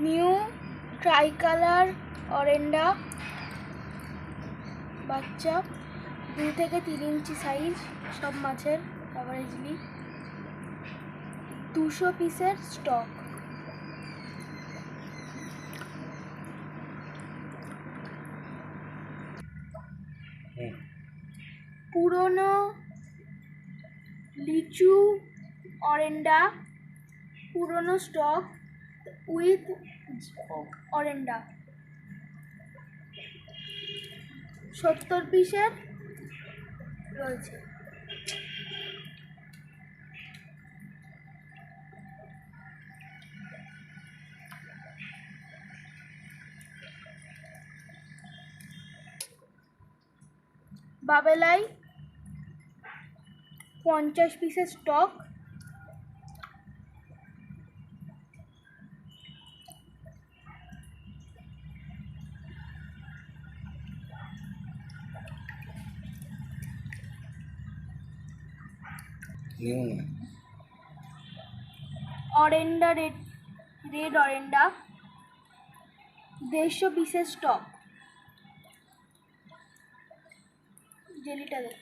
New ট্রাইকালার অরেন্ডা বাচ্চা 2 থেকে 3 ইঞ্চি size, সব মাছের অ্যাভারেজলি 200 পিসের স্টক। পুরনো লিচু অরেন্ডা, পুরনো স্টক উইথ অরেন্ডা 70 পিসের রয়েছে। বাবেলাই 50 পিসের স্টক। অরেন্ডা রেড অরেন্ডা 150 পিসের স্টক। জেলিটা দেখ।